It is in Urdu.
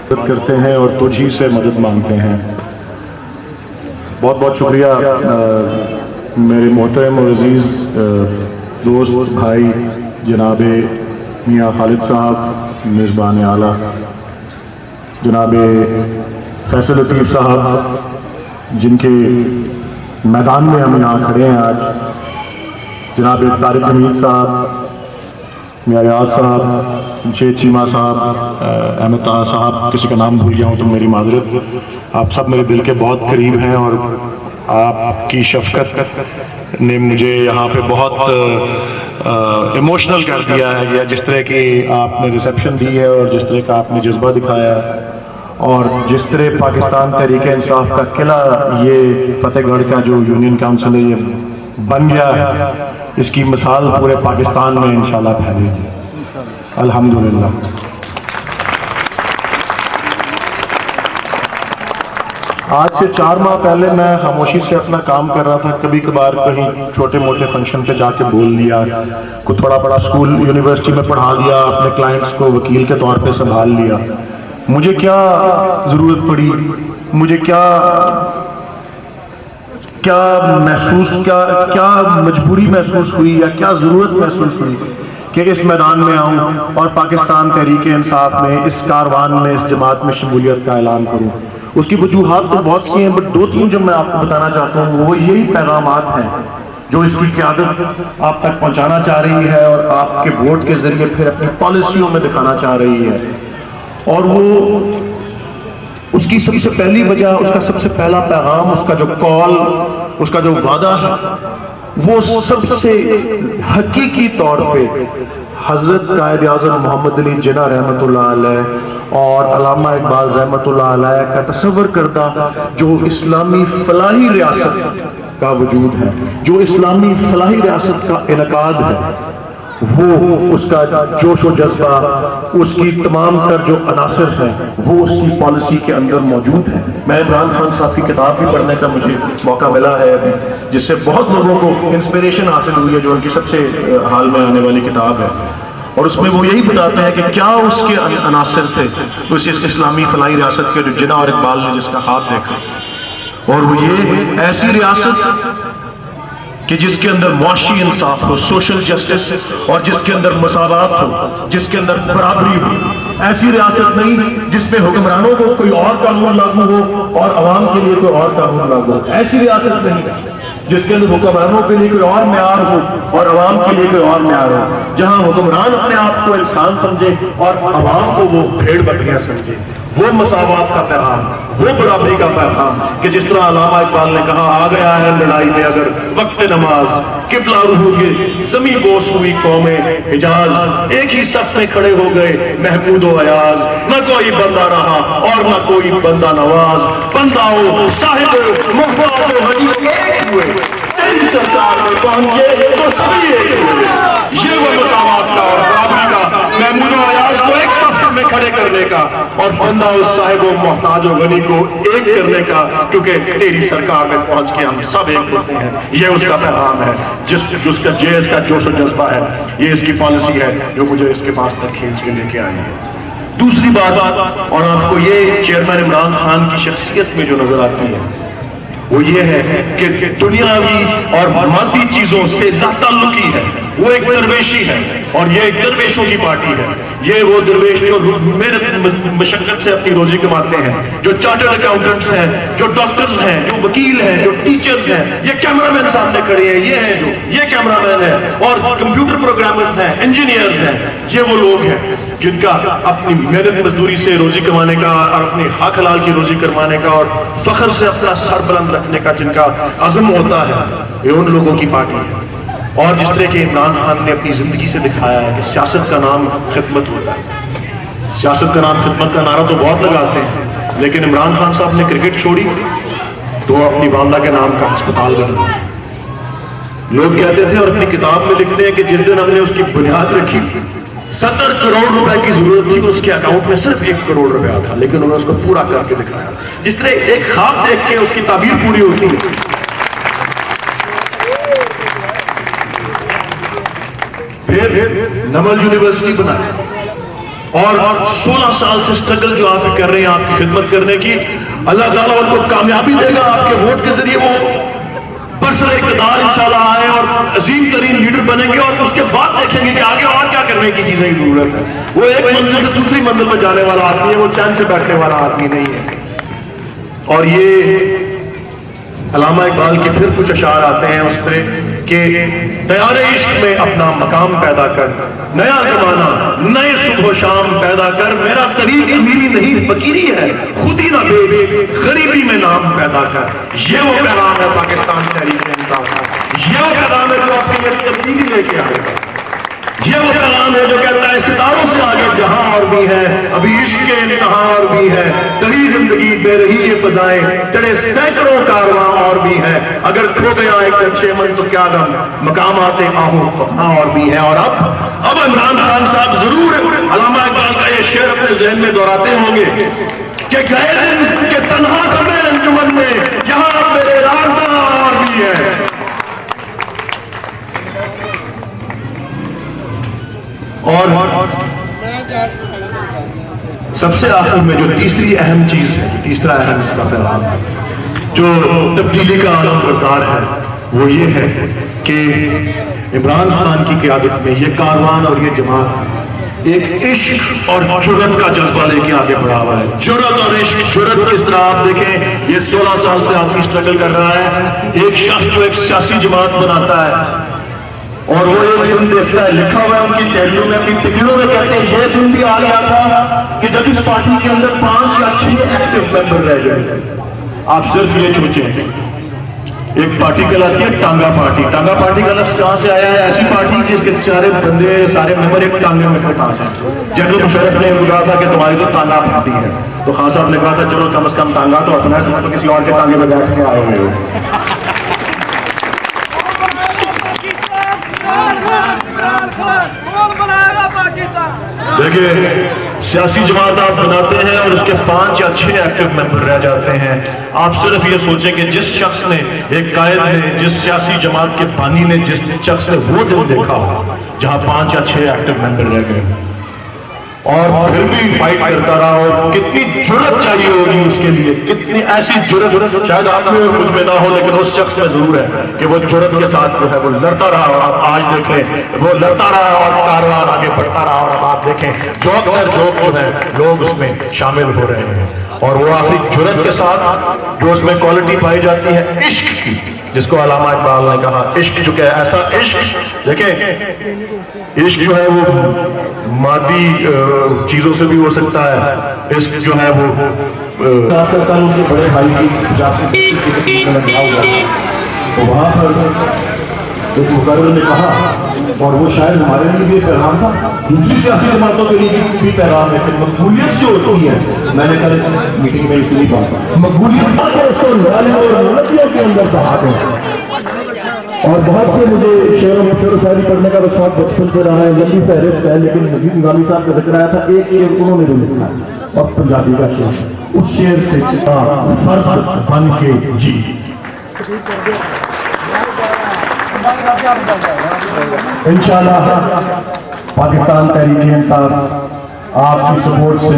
مدد کرتے ہیں اور تجھ ہی سے مدد مانگتے ہیں۔ بہت بہت شکریہ میرے محترم اور عزیز دوست بھائی جناب میاں خالد صاحب میزبان اعلیٰ، جناب فیصل لطیف صاحب جن کے میدان میں ہم یہاں کھڑے ہیں آج، جناب طارق حمید صاحب، میاں ریاض صاحب، جمشید چیمہ صاحب، احمد طاہر صاحب، کسی کا نام بھول گیا ہوں تو میری معذرت۔ آپ سب میرے دل کے بہت قریب ہیں اور آپ کی شفقت نے مجھے یہاں پہ بہت ایموشنل کر دیا ہے، جس طرح کی آپ نے ریسیپشن دی ہے اور جس طرح کا آپ نے جذبہ دکھایا ہے، اور جس طرح پاکستان تحریک انصاف کا قلعہ یہ فتح گڑھ کا جو یونین کاؤنسل ہے یہ بن گیا ہے، اس کی مثال پورے پاکستان میں انشاءاللہ پھیلے گی الحمدللہ۔ آج سے 4 ماہ پہلے میں خاموشی سے اپنا کام کر رہا تھا، کبھی کبھار کہیں چھوٹے موٹے فنکشن پہ جا کے بول لیا، کوئی تھوڑا بڑا اسکول یونیورسٹی میں پڑھا دیا، اپنے کلائنٹس کو وکیل کے طور پہ سنبھال لیا۔ مجھے کیا ضرورت پڑی، مجھے کیا محسوس، کیا مجبوری محسوس ہوئی یا کیا ضرورت محسوس ہوئی کہ اس میدان میں آؤں اور پاکستان تحریک انصاف میں اس کاروان میں اس جماعت میں شمولیت کا اعلان کروں۔ اس کی وجوہات تو بہت سی ہیں، بٹ 2-3 جو میں آپ کو بتانا چاہتا ہوں وہ یہی پیغامات ہیں جو اس کی قیادت آپ تک پہنچانا چاہ رہی ہے اور آپ کے ووٹ کے ذریعے پھر اپنی پالیسیوں میں دکھانا چاہ رہی ہے۔ اور وہ اس کی سب سے پہلی وجہ، اس کا سب سے پہلا پیغام، اس کا جو کال، اس کا جو وعدہ ہے، وہ سب سے حقیقی طور پہ حضرت قائد اعظم محمد علی جناح رحمۃ اللہ علیہ اور علامہ اقبال رحمۃ اللہ علیہ کا تصور کردہ جو اسلامی فلاحی ریاست کا وجود ہے، جو اسلامی فلاحی ریاست کا انعقاد ہے، وہ اس کا جوش و جذبہ، اس کی تمام تر جو عناصر ہیں وہ اس کی پالیسی کے اندر موجود ہیں۔ میں عمران خان صاحب کی کتاب بھی پڑھنے کا مجھے موقع ملا ہے جس سے بہت لوگوں کو انسپریشن حاصل ہوئی ہے، جو ان کی سب سے حال میں آنے والی کتاب ہے، اور اس میں وہ یہی بتاتے ہیں کہ کیا اس کے عناصر تھے اس اسلامی فلاحی ریاست کے جو جناح اور اقبال نے جس کا خواب دیکھا، اور وہ یہ ایسی ریاست کہ جس کے اندر معاشی انصاف ہو، سوشل جسٹس، اور جس کے اندر مساوات ہو، جس کے اندر برابری ہو۔ ایسی ریاست نہیں جس میں حکمرانوں کو کوئی اور قانون لاگو ہو اور عوام کے لیے کوئی اور قانون لاگو ہو۔ ایسی ریاست نہیں جس کے اندر حکمرانوں کے لیے کوئی اور معیار ہو اور عوام کے لیے کوئی اور معیار ہو، جہاں حکمران اپنے آپ کو انسان سمجھے اور عوام کو وہ بھیڑ بکریاں سمجھے۔ وہ مساوات کا پیغام، وہ برابری کا پیغام کہ جس طرح علامہ اقبال نے کہا، آ گیا ہے لڑائی میں اگر وقت نماز، قبلہ رہو گے زمیں بوس ہوئی قوم حجاز، ایک ہی صف میں کھڑے ہو گئے محمود و ایاز، نہ کوئی بندہ رہا اور نہ کوئی بندہ نواز، بندہ ہو صاحب محبت و غنی ایک ہوئے، تیری سرکار میں پہنچے تو سبھی ایک ہوئے۔ یہ وہ مساوات کا اور برابری کا، محمود و ایاز کو ایک صف میں کھڑے کرنے کا اور بندہ اس صاحب و محتاج و غنی کو ایک کرنے کا، کیونکہ تیری سرکار میں پہنچ کے ہم سب ایک ہوتے ہیں۔ یہ اس کا پیغام ہے، جس کا اس کا جوش و جذبہ ہے، یہ اس کی پالیسی ہے جو مجھے اس کے پاس تک کھینچ کے لے کے آئی ہے۔ دوسری بات، اور آپ کو یہ چیئرمین عمران خان کی شخصیت میں جو نظر آتی ہے وہ یہ ہے کہ دنیاوی اور مادی چیزوں سے لا تعلقی ہے، وہ ایک درویشی ہے اور یہ ایک درویشوں کی پارٹی ہے۔ یہ وہ درویش جو محنت مشقت سے اپنی روزی کماتے ہیں، جو چارٹرڈ اکاؤنٹنٹس ہیں، جو ڈاکٹرز ہیں، جو وکیل ہیں، جو ٹیچرز ہیں، یہ کیمرہ مین سامنے کھڑے ہیں، یہ ہیں جو یہ کیمرہ مین ہیں، اور کمپیوٹر پروگرامرز ہیں، انجینئرز ہیں، یہ وہ لوگ ہیں جن کا اپنی محنت مزدوری سے روزی کمانے کا اور اپنی حق حلال کی روزی کمانے کا اور فخر سے اپنا سر بلند رکھنے کا جن کا عزم ہوتا ہے، یہ ان لوگوں کی پارٹی ہے۔ اور جس طرح کہ عمران خان نے اپنی زندگی سے دکھایا ہے کہ سیاست کا نام خدمت ہوتا ہے، سیاست کا نام خدمت کا نعرہ تو بہت لگاتے ہیں، لیکن عمران خان صاحب نے کرکٹ چھوڑی تو اپنی والدہ کے نام کا ہسپتال بنایا۔ لوگ کہتے تھے اور اپنی کتاب میں لکھتے ہیں کہ جس دن ہم نے اس کی بنیاد رکھی 70 کروڑ روپے کی ضرورت تھی، اس کے اکاؤنٹ میں صرف 1 کروڑ روپیہ تھا، لیکن انہوں نے اس کو پورا کر کے دکھایا۔ جس طرح ایک خواب دیکھ کے اس کی تعبیر پوری ہوتی ہے، پھر نمل یونیورسٹی بنائی، اور 16 سال سے سٹرگل جو آپ کر رہے ہیں آپ کی خدمت کرنے کی، اللہ تعالیٰ ان کو کامیابی دے گا، آپ کے ووٹ کے ذریعے وہ برسر اقتدار انشاءاللہ آئے اور عظیم ترین لیڈر بنیں گے، اور اس کے بعد دیکھیں گے کہ آگے اور کیا کرنے کی چیزیں کی ضرورت ہے۔ وہ ایک منزل سے دوسری منزل پہ جانے والا آدمی ہے، وہ چین سے بیٹھنے والا آدمی نہیں ہے۔ اور یہ علامہ اقبال کے پھر کچھ اشعار آتے ہیں اس پہ کہ تیار عشق میں اپنا مقام پیدا کر، نیا زمانہ نئے صبح و شام پیدا کر، میرا طریق امیری نہیں فقیری ہے، خود ہی نہ بیچ غریبی میں نام پیدا کر۔ یہ وہ پیغام ہے پاکستان تحریک انصاف کا، یہ وہ پیغام ہے جو آپ کے لیے تبدیلی لے کے آئے گا، یہ وہ پیغام ہے جو کہتا ہے ستاروں سے آگے جہاں اور بھی ہے، ابھی عشق کے انتہا اور بھی ہے، تری زندگی بے رہی یہ فضائیں، تڑے سینکڑوں کارواں اور بھی ہے، اگر کھو گیا ایک اچھے من تو کیا غم، مقامات آہو فخاں اور بھی ہے۔ اور اب عمران خان صاحب ضرور علامہ اقبال کا یہ شعر اپنے ذہن میں دہراتے ہوں گے کہ گئے دن کے تنہا کھڑے انجمن میں، یہاں اب میرے رازداں اور بھی ہے۔ اور سب سے آخر میں جو تیسری اہم چیز ہے، تیسرا اہم اس کا پیغام ہے جو تبدیلی کا عالم بردار ہے، وہ یہ ہے کہ عمران خان کی قیادت میں یہ کاروان اور یہ جماعت ایک عشق اور جرت کا جذبہ لے کے آگے بڑھا ہوا ہے۔ جرت اور عشق، جرت کس طرح آپ دیکھیں، یہ 16 سال سے آدمی سٹرگل کر رہا ہے، ایک شخص جو ایک سیاسی جماعت بناتا ہے اور وہ ایک دن دیکھتا ہے، لکھا ہوا ہے ان کی تحریروں میں، اپنی تحریروں میں کہتے ہیں یہ دن بھی آ گیا تھا کہ جب اس پارٹی کے اندر 5 یا 6 ایکٹیو ممبر رہ گئے تھے۔ آپ صرف یہ سوچیں، ایک پارٹی کہلاتی ہے ٹانگا پارٹی۔ ٹانگا پارٹی کا لفظ کہاں سے آیا ہے؟ ایسی پارٹی جس کے سارے بندے، سارے ممبر ایک ٹانگے میں فٹ آتے ہیں۔ جنرل مشرف نے کہا تھا کہ تمہاری تو ٹانگا پارٹی ہے، تو خان صاحب نے کہا تھا چلو کم از کم ٹانگا تو اپنا ہے، تمہیں تو کسی اور کے ٹانگے میں بیٹھ کے آئے ہوئے ہو۔ دیکھیں، سیاسی جماعت آپ بناتے ہیں اور اس کے 5 یا 6 ایکٹیو ممبر رہ جاتے ہیں۔ آپ صرف یہ سوچیں کہ جس شخص نے، ایک قائد نے، جس سیاسی جماعت کے بانی نے، جس شخص نے وہ دن دیکھا ہو جہاں 5 یا 6 ایکٹیو ممبر رہ گئے اور پھر بھی فائٹ کرتا رہا، اور کتنی جرت چاہیے ہوگی اس کے لیے، کتنی ایسی جرت شاید آپ میں اور مجھ میں نہ ہو، لیکن اس شخص میں ضرور ہے کہ وہ جرت کے ساتھ جو ہے وہ لڑتا رہا۔ اور آپ آج دیکھیں وہ لڑتا رہا اور کاروان آگے بڑھتا رہا، اور اب آپ دیکھیں جوک در جوک جو ہے لوگ اس میں شامل ہو رہے ہیں، اور وہ آخری جرت کے ساتھ جو اس میں کوالٹی پائی جاتی ہے عشق کی، جس کو علامہ اقبال نے کہا عشق جو کہ ایسا عشق، دیکھیں عشق جو ہے وہ مادی چیزوں سے بھی ہو سکتا ہے، عشق جو ہے وہ ان کے بڑے بھائی کی تو وہاں پر ایک مقرر نے کہا، اور وہ شاید ہمارے لیے بھی پیغام تھا، دوسری سیاسی جماعتوں کے لیے بھی پیغام ہے کہ مقبولیت جو ہوتی ہے، میں نے کل میٹنگ میں اس لیے کہا مقبولیت کے اندر صحاب ہے۔ اور بہت سے مجھے شعر و شاعری پڑھنے کا شوق بچپن سے رہا ہے، لمبی فہرست ہے، لیکن نجیب نظامی صاحب کا ذکر آیا تھا، ایک شعر انہوں نے جو لکھا ہے اور پنجابی کا شعر، اس شعر سے فرد بن کے جی۔ انشاءاللہ پاکستان تحریک انصاف آپ کی سپورٹ سے